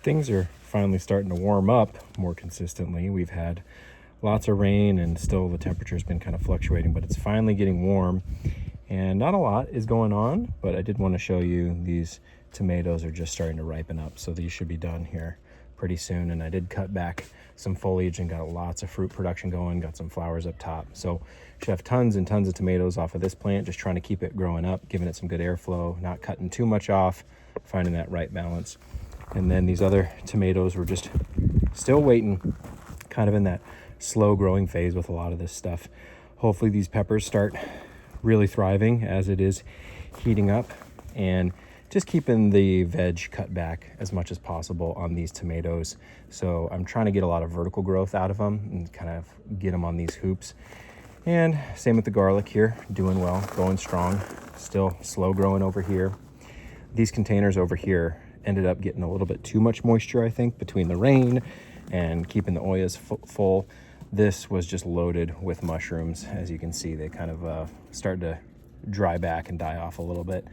things are finally starting to warm up more consistently. We've had lots of rain and still the temperature's been kind of fluctuating, but it's finally getting warm and not a lot is going on. But I did want to show you these tomatoes are just starting to ripen up, so these should be done here pretty soon. And I did cut back some foliage and got lots of fruit production going, got some flowers up top, so should have tons and tons of tomatoes off of this plant, just trying to keep it growing up, giving it some good airflow, not cutting too much off, finding that right balance. And then these other tomatoes were just still waiting, kind of in that slow growing phase with a lot of this stuff. Hopefully these peppers start really thriving as it is heating up, and just keeping the veg cut back as much as possible on these tomatoes. So I'm trying to get a lot of vertical growth out of them and kind of get them on these hoops. And same with the garlic here, doing well, going strong, still slow growing over here. These containers over here ended up getting a little bit too much moisture, I think, between the rain and keeping the oyas full. This was just loaded with mushrooms. As you can see, they kind of started to dry back and die off a little bit.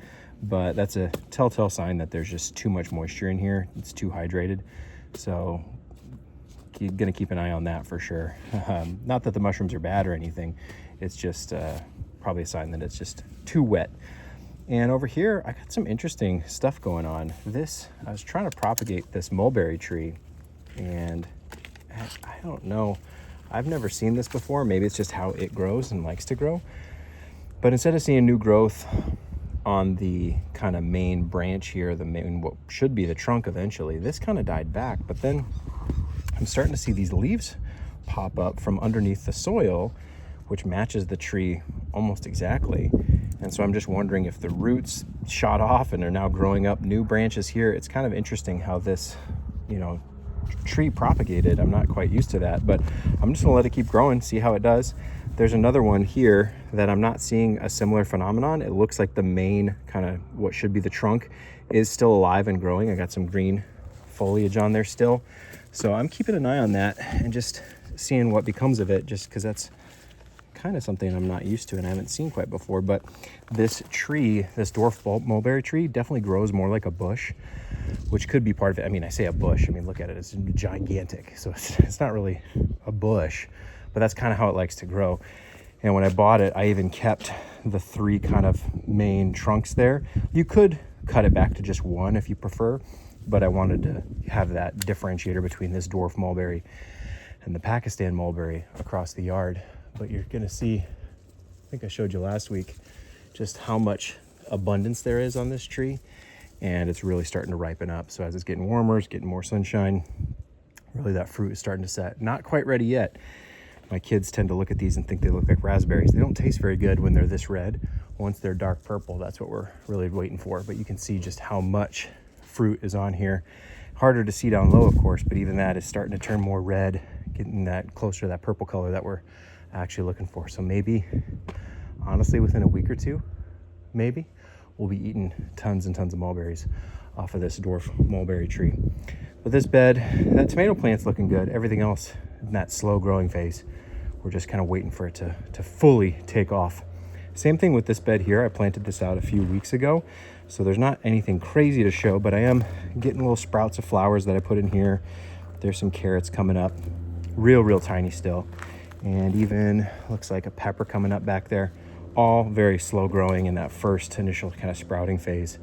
But that's a telltale sign that there's just too much moisture in here. It's too hydrated. So you're gonna keep an eye on that for sure. Not that the mushrooms are bad or anything. It's just probably a sign that it's just too wet. And over here, I got some interesting stuff going on. I was trying to propagate this mulberry tree, and I don't know. I've never seen this before. Maybe it's just how it grows and likes to grow. But instead of seeing new growth on the kind of main branch here, what should be the trunk eventually, this kind of died back. But then I'm starting to see these leaves pop up from underneath the soil, which matches the tree almost exactly. And so I'm just wondering if the roots shot off and are now growing up new branches here. It's kind of interesting how this, tree propagated. I'm not quite used to that, but I'm just gonna let it keep growing, see how it does. There's another one here that I'm not seeing a similar phenomenon. It looks like the main kind of what should be the trunk is still alive and growing. I got some green foliage on there still. So I'm keeping an eye on that and just seeing what becomes of it, just because that's kind of something I'm not used to and I haven't seen quite before. But this tree, this dwarf mulberry tree, definitely grows more like a bush, which could be part of it. I mean, I say a bush, look at it, it's gigantic. So it's not really a bush, but that's kind of how it likes to grow. And when I bought it, I even kept the 3 kind of main trunks there. You could cut it back to just 1 if you prefer, but I wanted to have that differentiator between this dwarf mulberry and the Pakistan mulberry across the yard. But you're gonna see, I think I showed you last week, just how much abundance there is on this tree. And it's really starting to ripen up. So as it's getting warmer, it's getting more sunshine, really that fruit is starting to set. Not quite ready yet. My kids tend to look at these and think they look like raspberries. They don't taste very good when they're this red. Once they're dark purple, that's what we're really waiting for. But you can see just how much fruit is on here. Harder to see down low, of course, but even that is starting to turn more red, getting that closer to that purple color that we're actually looking for. So maybe, honestly, within a week or two, maybe, we'll be eating tons and tons of mulberries off of this dwarf mulberry tree. But this bed, that tomato plant's looking good. Everything else in that slow growing phase, we're just kind of waiting for it to fully take off. Same thing with this bed here. I planted this out a few weeks ago, so there's not anything crazy to show, but I am getting little sprouts of flowers that I put in here. There's some carrots coming up, real tiny still. And even looks like a pepper coming up back there. All very slow growing in that first initial kind of sprouting phase.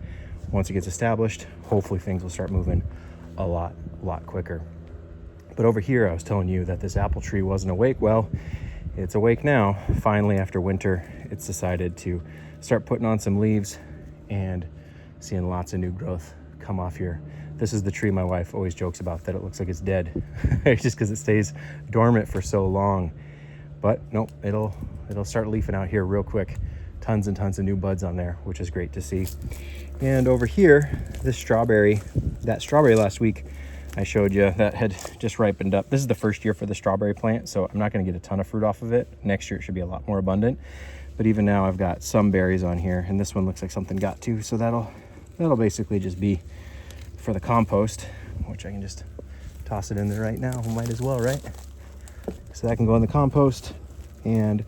Once it gets established, hopefully things will start moving a lot quicker. But over here, I was telling you that this apple tree wasn't awake. Well, it's awake now. Finally, after winter, it's decided to start putting on some leaves and seeing lots of new growth come off here. This is the tree my wife always jokes about, that it looks like it's dead just because it stays dormant for so long. But nope, it'll start leafing out here real quick. Tons and tons of new buds on there, which is great to see. And over here, that strawberry last week I showed you that had just ripened up. This is the first year for the strawberry plant, so I'm not gonna get a ton of fruit off of it. Next year it should be a lot more abundant. But even now I've got some berries on here, and this one looks like something got to, so that'll basically just be for the compost, which I can just toss it in there right now. Might as well, right? So that can go in the compost. And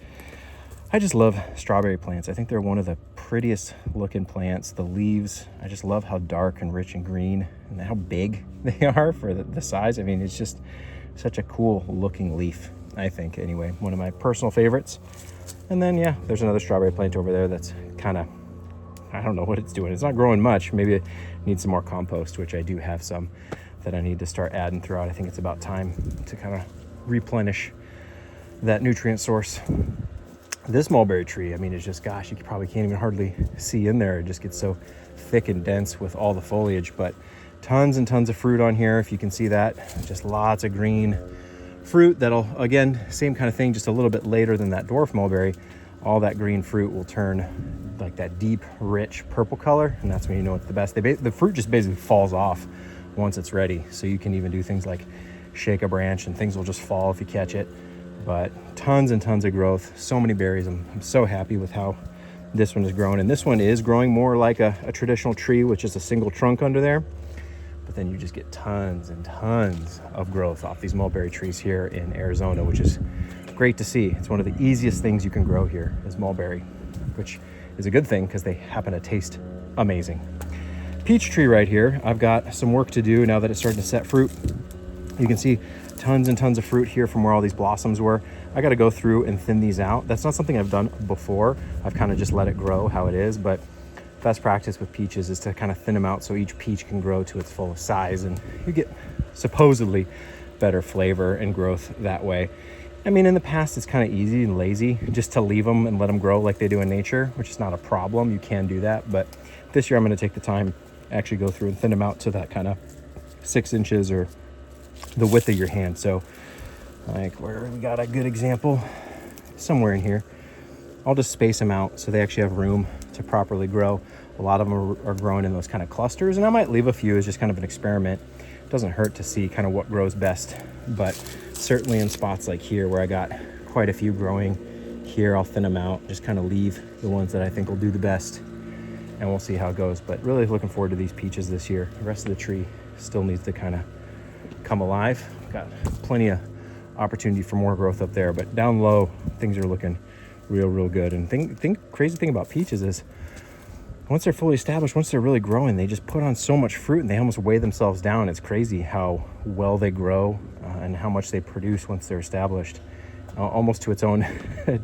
I just love strawberry plants. I think they're one of the prettiest looking plants. The leaves, I just love how dark and rich and green and how big they are for the size. I mean, it's just such a cool looking leaf, I think, anyway. One of my personal favorites. And then, yeah, there's another strawberry plant over there that's kind of, I don't know what it's doing. It's not growing much. Maybe it needs some more compost, which I do have some that I need to start adding throughout. I think it's about time to kind of replenish that nutrient source. This mulberry tree, I mean, it's just, gosh, you probably can't even hardly see in there. It just gets so thick and dense with all the foliage, but tons and tons of fruit on here, if you can see that. Just lots of green fruit that'll, again, same kind of thing, just a little bit later than that dwarf mulberry. All that green fruit will turn like that deep, rich purple color, and that's when you know it's the best. The fruit just basically falls off once it's ready, so you can even do things like shake a branch and things will just fall if you catch it. But tons and tons of growth, so many berries. I'm so happy with how this one is growing. And this one is growing more like a traditional tree, which is a single trunk under there. But then you just get tons and tons of growth off these mulberry trees here in Arizona, which is great to see. It's one of the easiest things you can grow here is mulberry, which is a good thing because they happen to taste amazing. Peach tree right here, I've got some work to do now that it's starting to set fruit. You can see tons and tons of fruit here from where all these blossoms were. I got to go through and thin these out. That's not something I've done before. I've kind of just let it grow how it is, but best practice with peaches is to kind of thin them out so each peach can grow to its full size, and you get supposedly better flavor and growth that way. I mean, in the past, it's kind of easy and lazy just to leave them and let them grow like they do in nature, which is not a problem. You can do that, but this year I'm going to take the time, actually go through and thin them out to that kind of 6 inches or the width of your hand. So like where we got a good example somewhere in here, I'll just space them out so they actually have room to properly grow. A lot of them are growing in those kind of clusters, and I might leave a few as just kind of an experiment. It doesn't hurt to see kind of what grows best, but certainly in spots like here where I got quite a few growing here, I'll thin them out, just kind of leave the ones that I think will do the best, and we'll see how it goes. But really looking forward to these peaches this year. The rest of the tree still needs to kind of come alive. Got plenty of opportunity for more growth up there, but down low things are looking real good. And crazy thing about peaches is once they're fully established, once they're really growing, they just put on so much fruit and they almost weigh themselves down. It's crazy how well they grow and how much they produce once they're established, almost to its own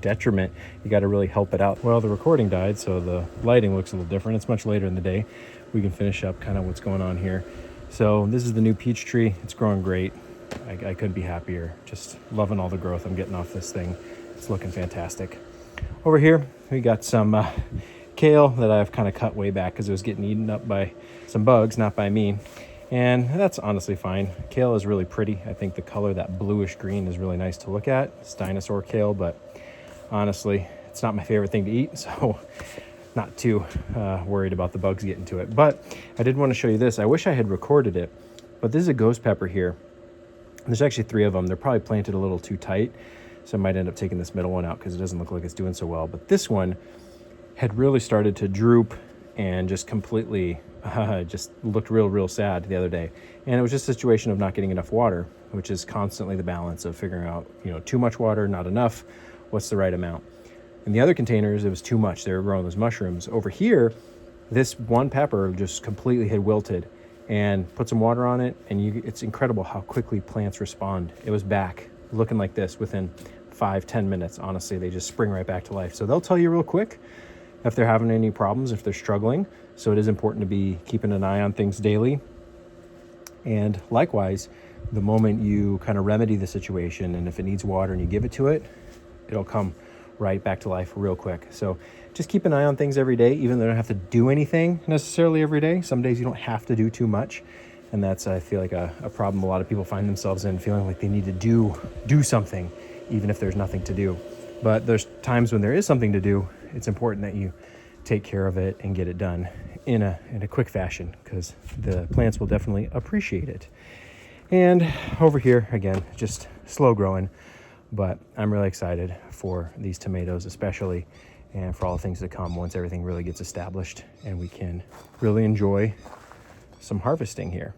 detriment. You got to really help it out. Well, the recording died, so the lighting looks a little different. It's much later in the day. We can finish up kind of what's going on here. So this is the new peach tree. It's growing great. I couldn't be happier. Just loving all the growth I'm getting off this thing. It's looking fantastic. Over here, we got some kale that I've kind of cut way back because it was getting eaten up by some bugs, not by me. And that's honestly fine. Kale is really pretty. I think the color, that bluish green, is really nice to look at. It's dinosaur kale, but honestly, it's not my favorite thing to eat, so not too worried about the bugs getting to it. But I did want to show you this. I wish I had recorded it, but this is a ghost pepper here. There's actually 3 of them. They're probably planted a little too tight, so I might end up taking this middle one out because it doesn't look like it's doing so well. But this one had really started to droop and just completely just looked real sad the other day. And it was just a situation of not getting enough water, which is constantly the balance of figuring out, too much water, not enough, what's the right amount. In the other containers, it was too much. They were growing those mushrooms. Over here, this one pepper just completely had wilted, and put some water on it, and it's incredible how quickly plants respond. It was back looking like this within 5-10 minutes. Honestly, they just spring right back to life. So they'll tell you real quick if they're having any problems, if they're struggling. So it is important to be keeping an eye on things daily. And likewise, the moment you kind of remedy the situation, and if it needs water and you give it to it, it'll come right back to life real quick. So just keep an eye on things every day, even though you don't have to do anything necessarily every day. Some days you don't have to do too much. And that's, I feel like, a problem a lot of people find themselves in, feeling like they need to do something, even if there's nothing to do. But there's times when there is something to do. It's important that you take care of it and get it done in a quick fashion, because the plants will definitely appreciate it. And over here, again, just slow growing, but I'm really excited for these tomatoes especially, and for all the things to come once everything really gets established and we can really enjoy some harvesting here.